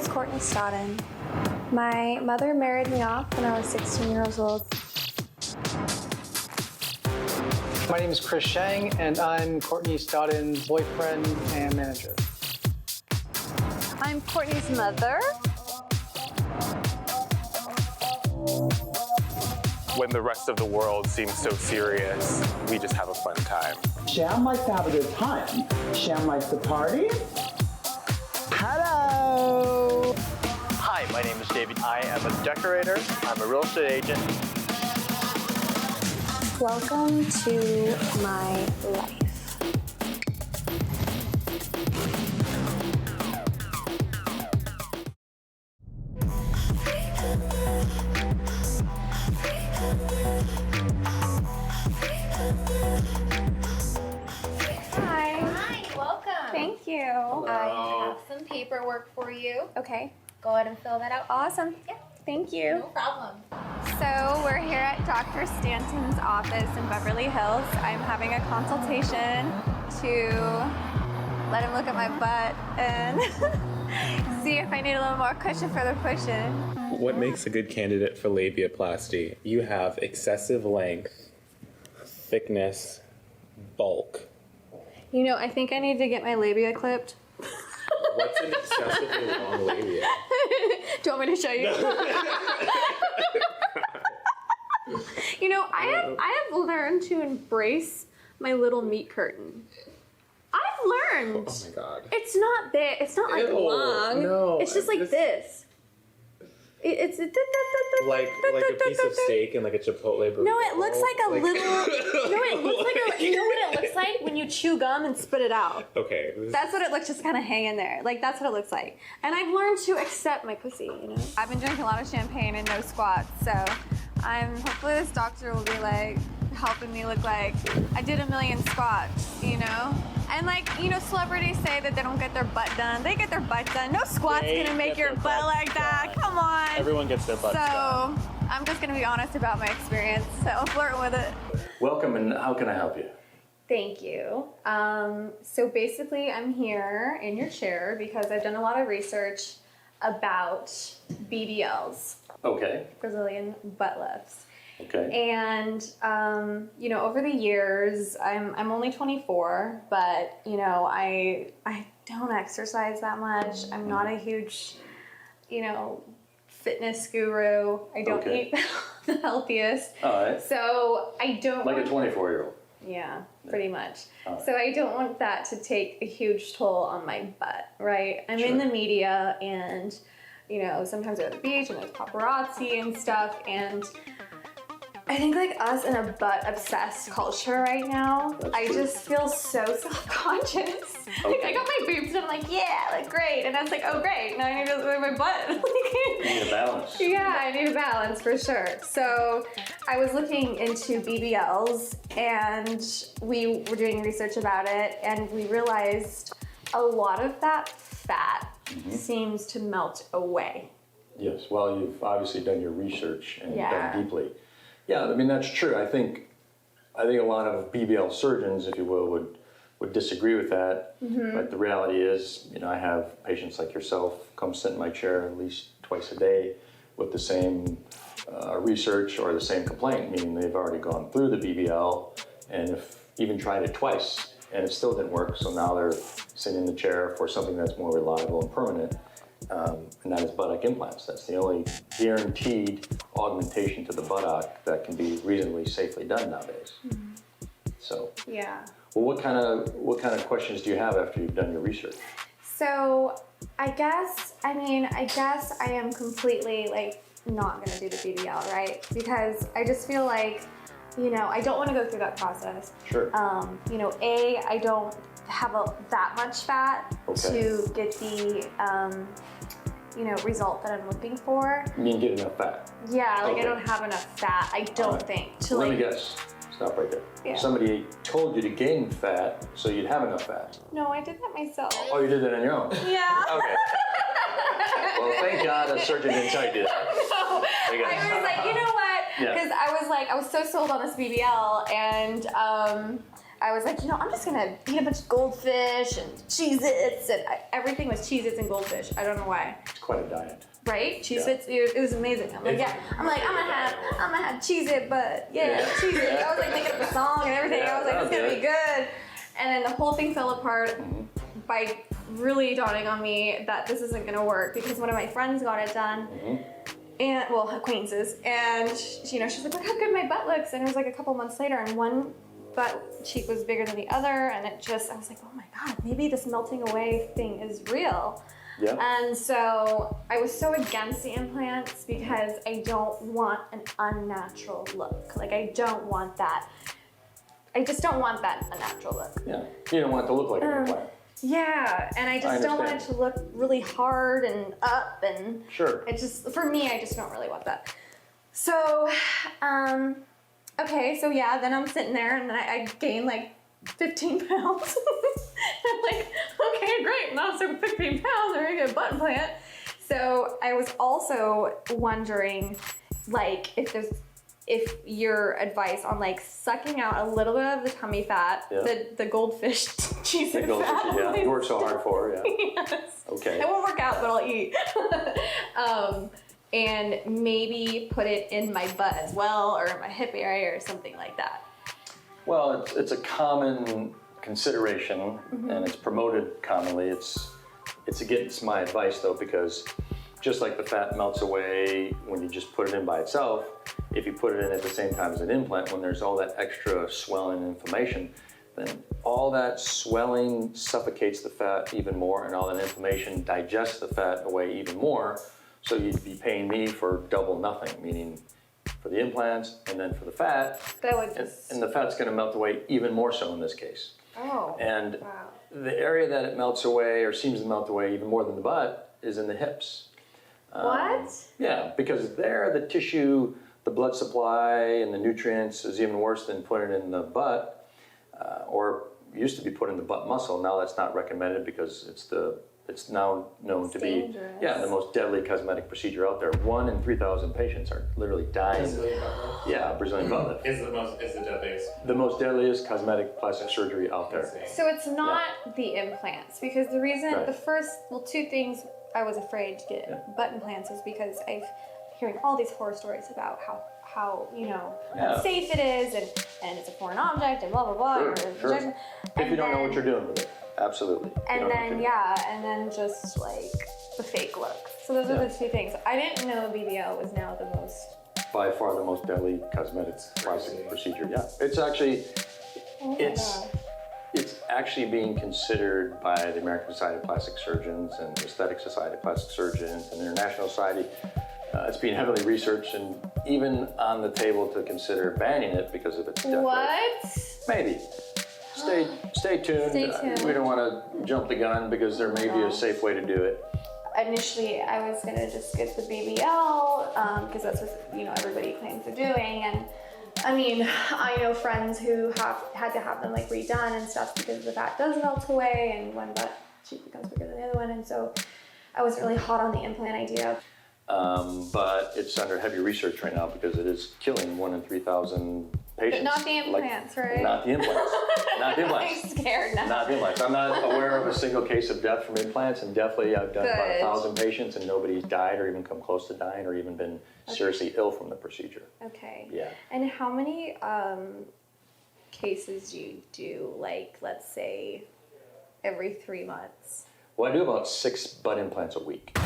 is Courtney Stodden. My mother married me off when I was 16 years old. My name is Chris Shang, and I'm Courtney Stodden's boyfriend and manager. I'm Courtney's mother. When the rest of the world seems so serious, we just have a fun time. Sham likes to have a good time. Sham likes to party. Hello! Hi, my name is David. I am a decorator. I'm a real estate agent. Welcome to my life. Thank you. I have some paperwork for you. Okay. Go ahead and fill that out. Awesome. Yeah. Thank you. No problem. So we're here at Dr. Stanton's office in Beverly Hills. I'm having a consultation to let him look at my butt and see if I need a little more cushion for the pushing. What makes a good candidate for labiaplasty? You have excessive length, thickness, bulk. You know, I think I need to get my labia clipped. What's an excessively long labia? Do you want me to show you? You know, I have learned to embrace my little meat curtain. I've learned. Oh my god. It's not big. It's not like Ew, long. no, it's just like this. It's like a piece of steak and like a chipotle burrito. No, it looks like a little. No, it looks like a. You know what it looks like when you chew gum and spit it out. Okay. That's what it looks, just kind of hanging there. Like that's what it looks like. And I've learned to accept my pussy. You know. I've been drinking a lot of champagne and no squats, so hopefully this doctor will be like helping me look like I did 1,000,000 squats. You know. And like, you know, celebrities say that they don't get their butt done. They get their butt done. No squat's gonna make your butt like that. Come on. Everyone gets their butt done. So, I'm just gonna be honest about my experience. So, I'm flirting with it. Welcome, and how can I help you? Thank you. So basically, I'm here in your chair because I've done a lot of research about BBLs, Okay. Brazilian butt lifts. Okay. And, you know, over the years, I'm only 24, but, you know, I don't exercise that much. I'm not a huge, you know, fitness guru. I don't eat the healthiest. All right. So I don't Like a 24-year-old. Yeah, pretty much. All right. So I don't want that to take a huge toll on my butt, right? I'm Sure. in the media and, you know, sometimes we're at the beach and there's paparazzi and stuff, and I think like us in a butt obsessed culture right now, I just feel so self-conscious. Like I got my boobs and I'm like, yeah, like great. And I was like, oh great, now I need to look at my butt. You need a balance. Yeah, I need a balance for sure. So I was looking into BBLs and we were doing research about it and we realized a lot of that fat seems to melt away. Yes, well, you've obviously done your research and Yeah. done deeply. Yeah, I mean, that's true. I think a lot of BBL surgeons, if you will, would disagree with that. But the reality is, you know, I have patients like yourself come sit in my chair at least twice a day with the same research or the same complaint, meaning they've already gone through the BBL and if even tried it twice and it still didn't work. So now they're sitting in the chair for something that's more reliable and permanent. And that is buttock implants. That's the only guaranteed augmentation to the buttock that can be reasonably safely done nowadays. So, Yeah. well, what kind of questions do you have after you've done your research? So I guess I am completely like not gonna do the BBL, right? Because I just feel like, you know, I don't want to go through that process. Sure. You know, I don't have that much fat to get the you know, result that I'm looking for. You mean get enough fat? Yeah, like Okay. I don't have enough fat, I don't think. To Let like, me guess. Stop right there. Yeah. Somebody told you to gain fat so you'd have enough fat. No, I did that myself. Oh, you did that on your own? Yeah. Okay. Well, thank God a surgeon didn't tell you to do that. No, There you go. I was like, you know what? Yeah. Because I was so sold on this BBL, and I was like, you know, I'm just gonna eat a bunch of goldfish and Cheez-Its, and everything was Cheez-Its and goldfish. I don't know why. quite a diet. Right? Cheez Yeah. Its, it was amazing. I'm like, I'm gonna have Cheez It, but Cheez It. I was like thinking of the song and everything. I was like, it's gonna be good. And then the whole thing fell apart by really dawning on me that this isn't gonna work because one of my friends got it done. And well, acquaintances, and she's like, look how good my butt looks. And it was like a couple months later, and one butt cheek was bigger than the other, and I was like, oh my God, maybe this melting away thing is real. Yeah. And so I was so against the implants because I don't want an unnatural look. Like I don't want that. I just don't want that unnatural look. Yeah. You don't want it to look like an implant. Yeah, and I just don't want it to look really hard and up and Sure. it just, for me, I just don't really want that. So, okay, so yeah, then I'm sitting there and then I gained like 15 pounds. I'm like, okay, great, now so 15 pounds, I'm gonna get a butt implant. So I was also wondering, like, if your advice on like sucking out a little bit of the tummy fat, the goldfish cheese The goldfish, fat. you work so hard for, Yes. Okay. I won't work out, but I'll eat. And maybe put it in my butt as well, or in my hip area, or something like that. Well, it's a common consideration, and it's promoted commonly. It's against my advice though, because just like the fat melts away when you just put it in by itself, if you put it in at the same time as an implant, when there's all that extra swelling and inflammation, then all that swelling suffocates the fat even more, and all that inflammation digests the fat away even more. So you'd be paying me for double nothing, meaning for the implants and then for the fat. That would just... And the fat's going to melt away even more so in this case. Oh, And wow. the area that it melts away or seems to melt away even more than the butt is in the hips. What? Yeah, because there the tissue, the blood supply and the nutrients is even worse than putting it in the butt, or used to be put in the butt muscle. Now that's not recommended because it's now known to be the most deadly cosmetic procedure out there. 1 in 3,000 patients are literally dying. Brazilian butt lift? Yeah, Brazilian butt lift. Is the deadliest. The most deadliest cosmetic plastic surgery out there. So it's not the implants, because the reason, Right. the first, two things I was afraid to get butt implants is because I've hearing all these horror stories about how safe it is and it's a foreign object and blah blah blah. Sure. If you don't know what you're doing with it, absolutely. And then just like the fake look. So those are the two things. I didn't know BBL was now the most, by far the most deadly cosmetic plastic procedure. Yeah, it's actually it's actually being considered by the American Society of Plastic Surgeons and the Aesthetic Society of Plastic Surgeons and the International Society. It's being heavily researched and even on the table to consider banning it because of its death rate. Maybe. Stay tuned. Stay tuned. We don't want to jump the gun because there may be a safe way to do it. Initially, I was gonna just get the BBL because that's what everybody claims they're doing, and I mean, I know friends who had to have them like redone and stuff because the fat does melt away, and one butt cheek becomes bigger than the other one, and so I was really hot on the implant idea. But it's under heavy research right now because it is killing 1 in 3,000 patients. But not the implants, right? Not the implants. Not the implants. I'm scared now. Not the implants. I'm not aware of a single case of death from implants, and definitely I've done about 1,000 patients, and nobody's died or even come close to dying or even been seriously ill from the procedure. Okay. Yeah. And how many cases do you do? Like, let's say, every 3 months? Well, I do about 6 butt implants a week.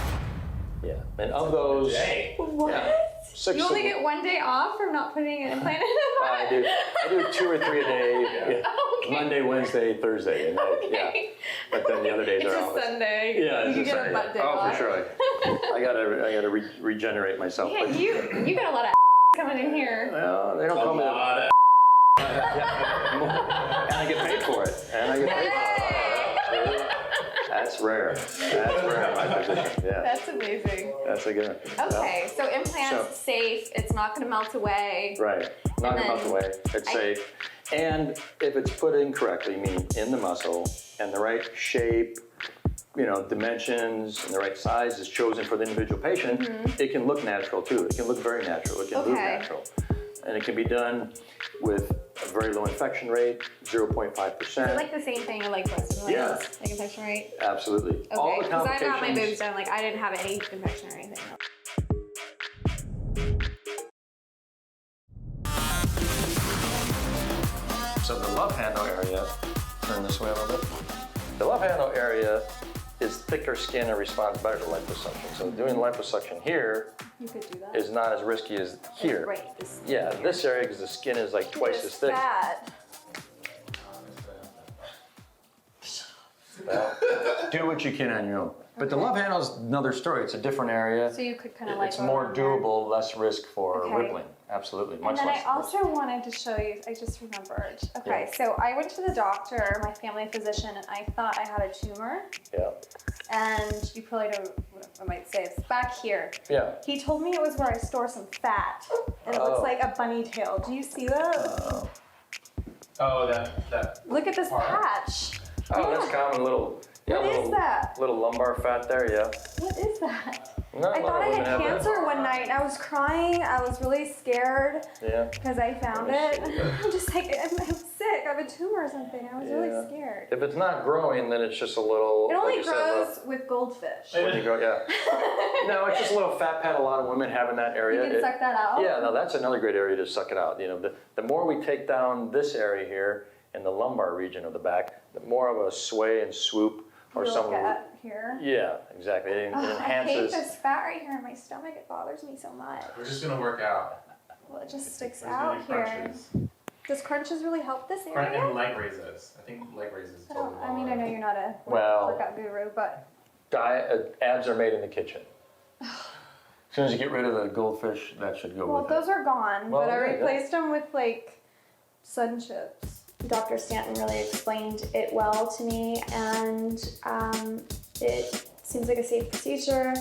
Yeah, and of those, What? Yeah, 6. You only get 1 day off from not putting an implant in the butt? I do 2 or 3 a day. Okay. Monday, Wednesday, Thursday, and but then the other days It's are a off. Sunday. Yeah, you it's a get Sunday. a butt day Oh, off. for sure. I gotta regenerate myself. Yeah, you got a lot of coming in here. Well, they don't call me that. And I get paid for it. That's rare. That's rare in my position. Yeah. That's amazing. That's a good one. Okay, so implants safe. It's not going to melt away. Right. Not gonna melt away. It's safe. And if it's put in correctly, meaning in the muscle and the right shape, dimensions and the right size is chosen for the individual patient, it can look natural too. It can look very natural. It can move natural. And it can be done with a very low infection rate, 0.5%. Is it like the same thing in like breast and Yeah. legs? Like infection rate? Absolutely. All Okay, the because I got my complications. boobs done, like I didn't have any infection or anything. So the love handle area, turn this way a little bit. The love handle area is thicker skin and responds better to liposuction. So doing liposuction here You could do that. is not as risky as here. Right. This Yeah, this area, because the skin is like twice as thick. Fat. Do what you can on your own. But the love handle is another story. It's a different area. So you could kind of like. It's go more around there. doable, less risk for Okay. rippling. Absolutely, And much then less. I also wanted to show you, I just remembered. Okay, so I went to the doctor, my family physician, and I thought I had a tumor. Yeah. And you probably know what I might say. It's back here. Yeah. He told me it was where I store some fat. And it looks Oh. like a bunny tail. Do you see that? Oh, that. Look at this patch. Oh, that's common. Little. Yeah, What is that? Little lumbar fat there. Yeah. What is that? Not I a lot thought of I women had have that. cancer one night and I was crying. I was really scared Yeah. because I found it. I'm just like, I'm sick. I have a tumor or something. I was Yeah. really scared. If it's not growing, then it's just a little. It only like you said, grows with goldfish. when you go, yeah. No, it's just a little fat pad. A lot of women have in that area. You can suck that out? Yeah, no, that's another great area to suck it out. You know, the more we take down this area here in the lumbar region of the back, the more of a sway and swoop or You some. look at here. Yeah, exactly. It Ugh, I hate enhances. this fat right here in my stomach. It bothers me so much. We're just gonna work out. Well, it just sticks There's out really here. crunches. Does crunches really help this Front area? and leg raises. I think leg raises. I don't. I mean, I know you're not a Well- workout guru, but Abs are made in the kitchen. As soon as you get rid of the goldfish, that should go well, with those it. are gone. Well, but I okay, replaced them with like sun chips. Dr. Stanton really explained it well to me, and it seems like a safe procedure.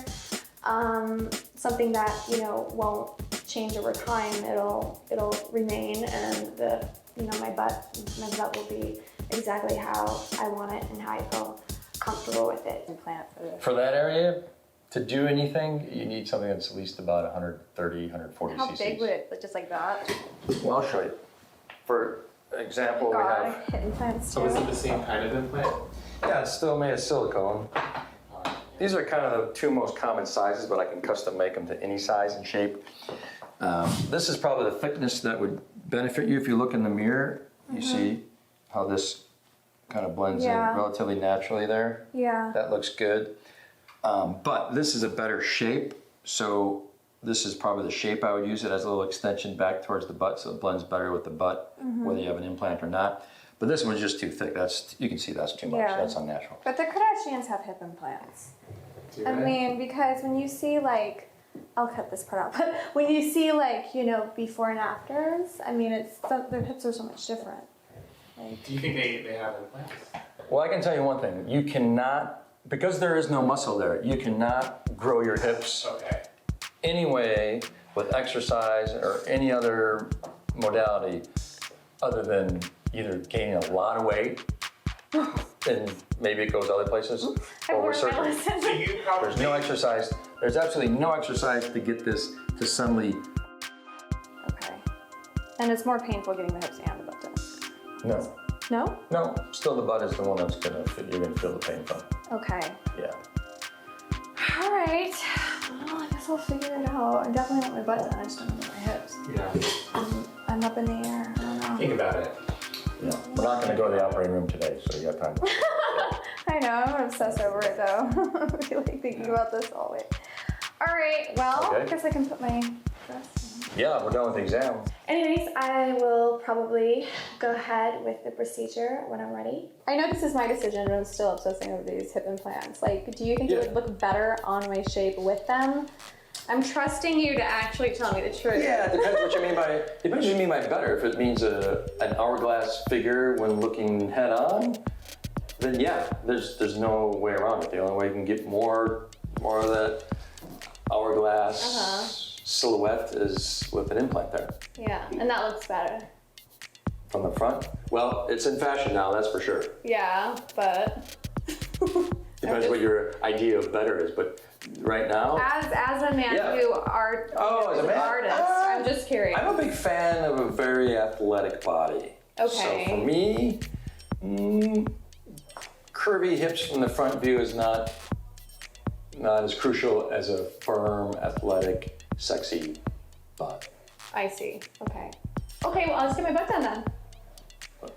Something that won't change over time. It'll remain, and my butt will be exactly how I want it and how I feel comfortable with it. Implant For that area, to do anything, you need something that's at least about 130, 140 How cc's. big would it? Just like that? Well, I'll show you. For example, we God, have. I hit implants So too. is it the same kind of implant? Yeah, it's still made of silicone. These are kind of the two most common sizes, but I can custom make them to any size and shape. This is probably the thickness that would benefit you if you look in the mirror. You see how this kind of blends in Yeah. relatively naturally there. Yeah. That looks good. But this is a better shape, so this is probably the shape I would use. It has a little extension back towards the butt, so it blends better with the butt, whether you have an implant or not. But this one's just too thick. You can see that's too much. Yeah. That's unnatural. But the Kardashians have hip implants. Do I they? mean, because when you see I'll cut this part out, but when you see before and afters, I mean, their hips are so much different. Do you think they have implants? Well, I can tell you one thing. You cannot, because there is no muscle there, you cannot grow your hips Okay. any way with exercise or any other modality other than either gaining a lot of weight and maybe it goes other places or with surgery. So you probably. There's no exercise. There's absolutely no exercise to get this to suddenly. Okay. And it's more painful getting the hips and the butt done. No. No? No. Still, the butt is the one that's you're gonna feel the pain from. Okay. Yeah. All right. Well, I guess I'll figure it out. I definitely want my butt done. I just don't know my hips. Yeah. I'm up in the air. I don't know. Think about it. Yeah. We're not gonna go to the operating room today, so you got time. I know, I'm obsessed over it though. I'm really thinking about this all week. All right, well, Okay. I guess I can put my dress on. Yeah, we're done with the exam. Anyways, I will probably go ahead with the procedure when I'm ready. I know this is my decision, but I'm still obsessing over these hip implants. Do you think it would look better on my shape with them? I'm trusting you to actually tell me the truth. Yeah, it depends what you mean by better. If it means an hourglass figure when looking head on, then yeah, there's no way around it. The only way you can get more of that hourglass silhouette is with an implant there. Yeah, and that looks better. From the front? Well, it's in fashion now, that's for sure. Yeah, but... Depends what your idea of better is, but right now. As a man Yeah. who As a man? artist, I'm just curious. I'm a big fan of a very athletic body. Okay. So for me, curvy hips from the front view is not as crucial as a firm, athletic, sexy butt. I see. Okay. Okay, well, I'll just get my butt done then.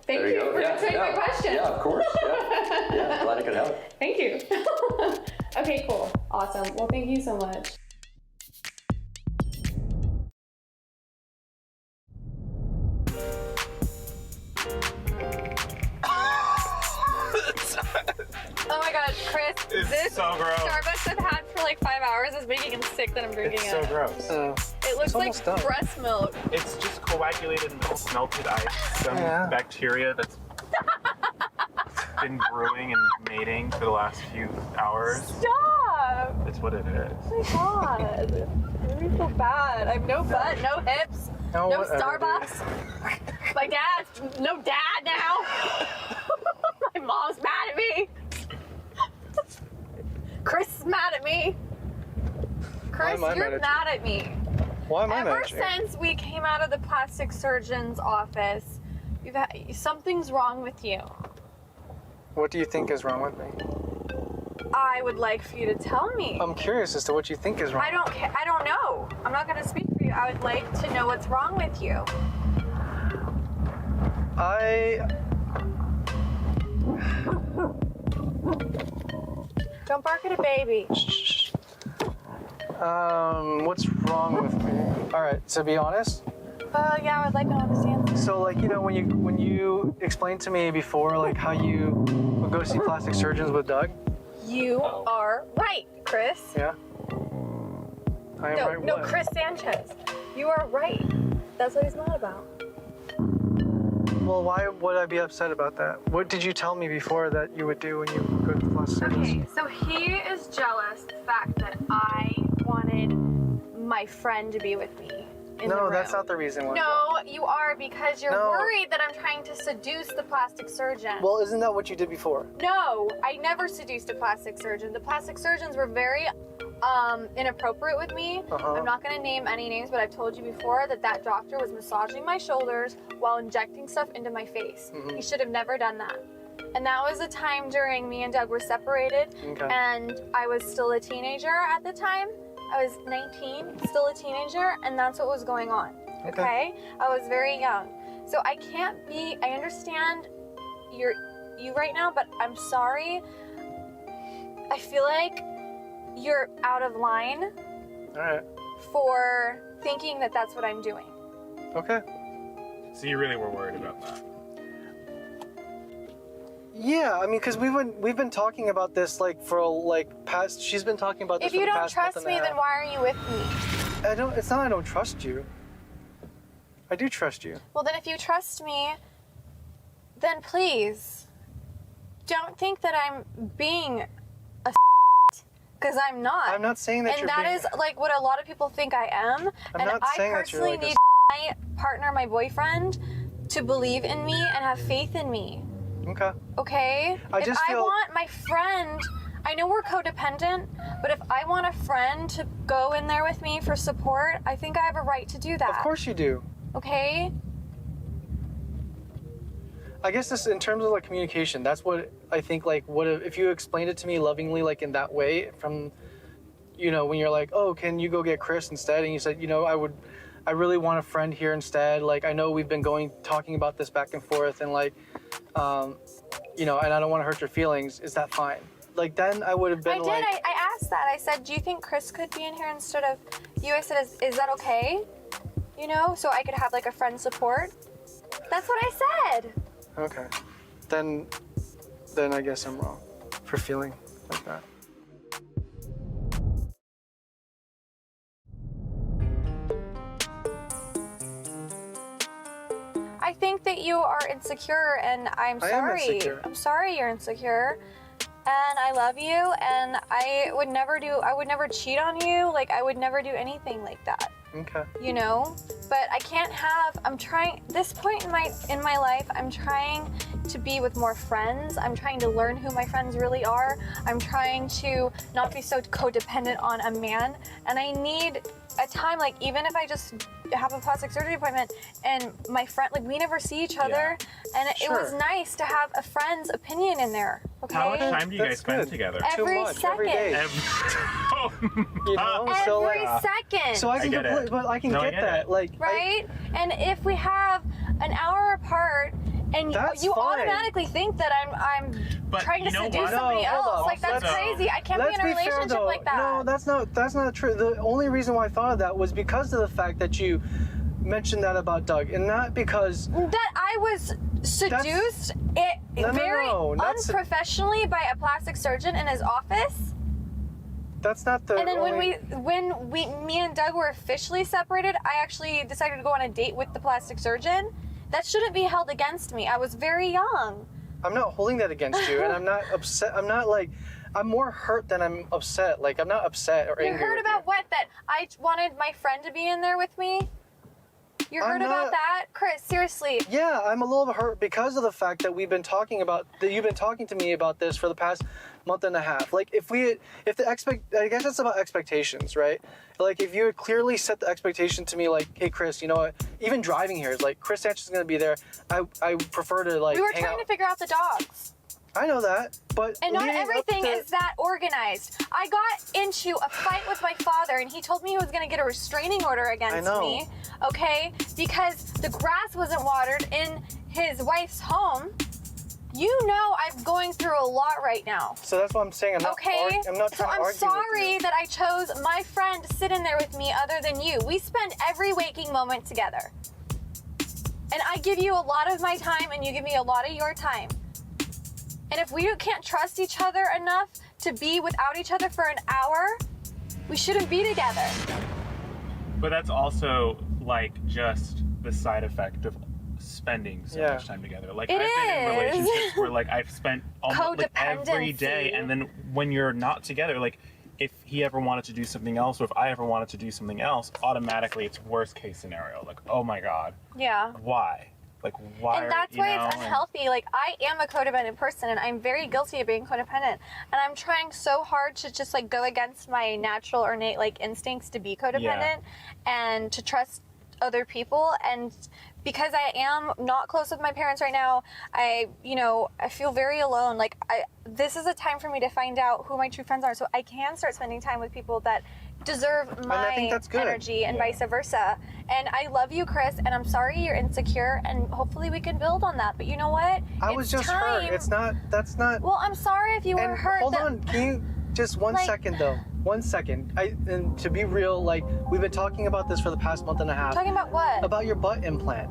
Thank There you go. for answering my question. Yeah, of course. Yeah, glad I could help. Thank you. Okay, cool. Awesome. Well, thank you so much. Oh my god, Chris, It's this so gross. Starbucks I've had for like 5 hours is making him sick that I'm drinking It's it. so gross. It looks like almost done. breast milk. It's just coagulated milk, melted ice, some Yeah. bacteria that's been brewing and mating for the last few hours. Stop! It's what it is. Oh my god. I really feel bad. I have no butt, no hips, no whatever, Starbucks. My dad's no dad now. My mom's mad at me. Chris is mad at me. Chris, am I you're mad mad at me. Why am I Ever mad at you? since we came out of the plastic surgeon's office, something's wrong with you. What do you think is wrong with me? I would like for you to tell me. I'm curious as to what you think is wrong. I don't know. I'm not going to speak for you. I would like to know what's wrong with you. Don't bark at a baby. What's wrong with me? All right, to be honest, Yeah, I would like to understand. so like, you know, when you explained to me before, like how you would go see plastic surgeons with Doug. You are right, Chris. Yeah. I am No, right. no, what? Chris Sanchez. You are right. That's what he's mad about. Well, why would I be upset about that? What did you tell me before that you would do when you go to the plastic surgeons? Okay, so he is jealous the fact that I wanted my friend to be with me in the No, room. that's not the reason why. No, you are, because you're No. worried that I'm trying to seduce the plastic surgeon. Well, isn't that what you did before? No, I never seduced a plastic surgeon. The plastic surgeons were very inappropriate with me. Uh-huh. I'm not going to name any names, but I've told you before that doctor was massaging my shoulders while injecting stuff into my face. Mm-hmm. He should have never done that. And that was a time during me and Doug were separated, Okay. and I was still a teenager at the time. I was 19, still a teenager, and that's what was going on. Okay? I was very young. So I understand you right now, but I'm sorry. I feel like you're out of line All right. for thinking that that's what I'm doing. Okay. So you really were worried about that? Yeah, I mean, because we've been talking about this like for past. She's been talking about this. If you for the don't past month trust and a me, then half. why are you with me? I don't. It's not. I don't trust you. I do trust you. Well, then if you trust me, then please don't think that I'm being a because I'm not. I'm not saying that and you're that being. is like what a lot of people think I am. I'm and not I saying that you're personally like need my partner, my boyfriend, to believe in me and have faith in me. Okay. Okay? I just if I feel- want my friend, I know we're codependent, but if I want a friend to go in there with me for support, I think I have a right to do that. Of course you do. Okay? I guess this, in terms of like communication, that's what I think. Like, what if you explained it to me lovingly, like in that way, from, you know, when you're like, oh, can you go get Chris instead? And you said, you know, I really want a friend here instead. Like, I know we've been talking about this back and forth, and like, you know, and I don't want to hurt your feelings. Is that fine? Like, then I would have been I did. like, I asked that. I said, do you think Chris could be in here instead of you? I said, is that okay? You know, so I could have like a friend support. That's what I said. okay, then I guess I'm wrong for feeling like that. I think that you are insecure, and I'm I am sorry. insecure. I'm sorry you're insecure. And I love you, and I would never cheat on you. Like, I would never do anything like that. Okay. You know? But I can't have, I'm trying, this point in my life, I'm trying to be with more friends. I'm trying to learn who my friends really are. I'm trying to not be so codependent on a man. And I need a time, like, even if I just have a plastic surgery appointment and my friend, like, we never see each other. And it was nice to have a friend's opinion in there. Okay? How much time do you guys spend good. together? Every much, second. every day. You know, so Every like, second. so I can get it. but I can No, I get get that. it. Like, Right? And if we have an hour apart and That's you fine. automatically think that I'm But trying to you know seduce what? somebody No, hold else, on. like that's So- crazy. I can't be let's in a be fair, relationship though. like that. No, that's not true. The only reason why I thought of that was because of the fact that you mentioned that about Doug, and not because That I was seduced very no, that's- unprofessionally by a plastic surgeon in his office. that's not the. And then only, when me and Doug were officially separated, I actually decided to go on a date with the plastic surgeon. That shouldn't be held against me. I was very young. I'm not holding that against you, and I'm not upset. I'm not like. I'm more hurt than I'm upset. Like, I'm not upset or You angry. heard with about what? That I wanted my friend to be in there with me? You heard I'm about not- that? Chris, seriously. Yeah, I'm a little bit hurt because of the fact that we've been talking about that you've been talking to me about this for the past month and a half. Like, if the I guess it's about expectations, right? Like, if you had clearly set the expectation to me, like, hey, Chris, you know what? Even driving here is like, Chris Sanchez is gonna be there. I prefer to like. We were hang trying out. to figure out the dogs. I know that, but And not leading up everything to- is that organized. I got into a fight with my father, and he told me he was going to get a restraining order against know. me, okay? Because the grass wasn't watered in his wife's home. You know I'm going through a lot right now. So that's what I'm saying. I'm not. Okay, I'm not so trying to I'm argue with sorry you. that I chose my friend to sit in there with me other than you. We spend every waking moment together. And I give you a lot of my time and you give me a lot of your time. And if we can't trust each other enough to be without each other for an hour, we shouldn't be together. But that's also like just the side effect of spending so Yeah. much time together. Like It I've been in is. relationships where like I've spent almost like every day, Codependency. and then when you're not together, like if he ever wanted to do something else, or if I ever wanted to do something else, automatically it's worst case scenario. Like, oh my god, Yeah. why? Like why? And that's you why know? it's unhealthy. Like, I am a codependent person, and I'm very guilty of being codependent. And I'm trying so hard to just, like, go against my natural or innate, like, instincts to be codependent and to trust other people. And because I am not close with my parents right now, I feel very alone. Like, this is a time for me to find out who my true friends are, so I can start spending time with people that deserve I my think that's good. energy and vice versa. And I love you, Chris, and I'm sorry you're insecure, and hopefully we can build on that. But you know what? I was just hurt. It's not. That's not. Well, I'm sorry if you were And hurt. hold that- on, can you just one Like- second though? 1 second. And to be real, like, we've been talking about this for the past month and a half. Talking about what? About your butt implant.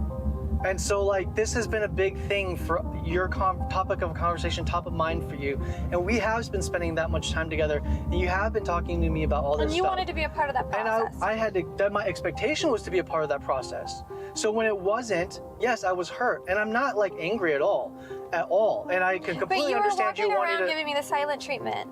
And so, like, this has been a big thing for your topic of conversation, top of mind for you. And we have been spending that much time together. And you have been talking to me about all this and you stuff. wanted to be a part of that And process. I had to, that my expectation was to be a part of that process. So when it wasn't, yes, I was hurt. And I'm not, like, angry at all. And I can but completely you were understand walking you wanting around to. giving me the silent treatment.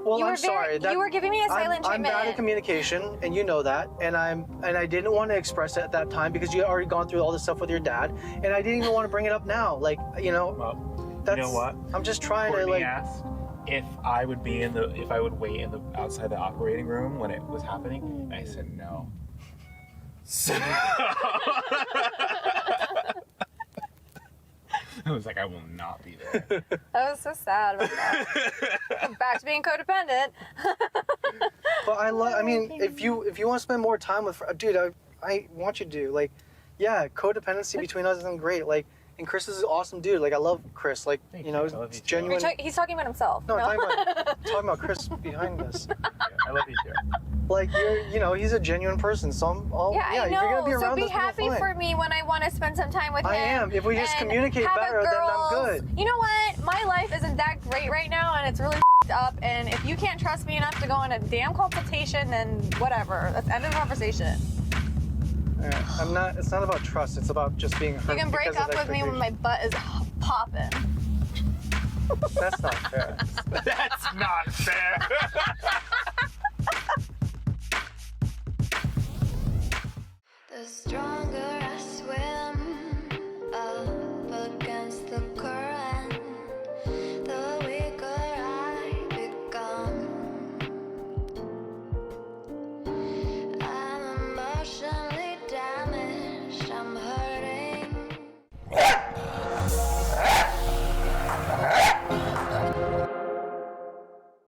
Well, You I'm were sorry. you were giving me a silent I'm treatment. bad at communication, and you know that. And I didn't want to express it at that time because you had already gone through all this stuff with your dad, and I didn't even want to bring it up now. Like, you know, Well, that's. you know what? I'm just trying Courtney to like. asked if I would wait in the outside the operating room when it was happening. And I said no. So I was like, I will not be there. I was so sad about that. I'm back to being codependent. But I mean, if you want to spend more time with, dude, I want you to. Like, yeah, codependency between us isn't great. Like, and Chris is an awesome dude. Like, I love Chris. Like, Thank you know, you. I love you it's too. genuine. He's talking about himself. No, I'm talking about Chris behind this. I love you too. Like, he's a genuine person. So Yeah, I if you're gonna know. be So around be this, we'll happy fine. for me when I want to spend some time with him. I am. If we just and communicate have a better, then I'm girls- good. You know what? My life isn't that great right now, and it's really up. And if you can't trust me enough to go on a damn consultation, then whatever. Let's end the conversation. All right. I'm not. It's not about trust. It's about just being hurt. You can break because of up with me when my butt is popping. That's not fair. That's not fair.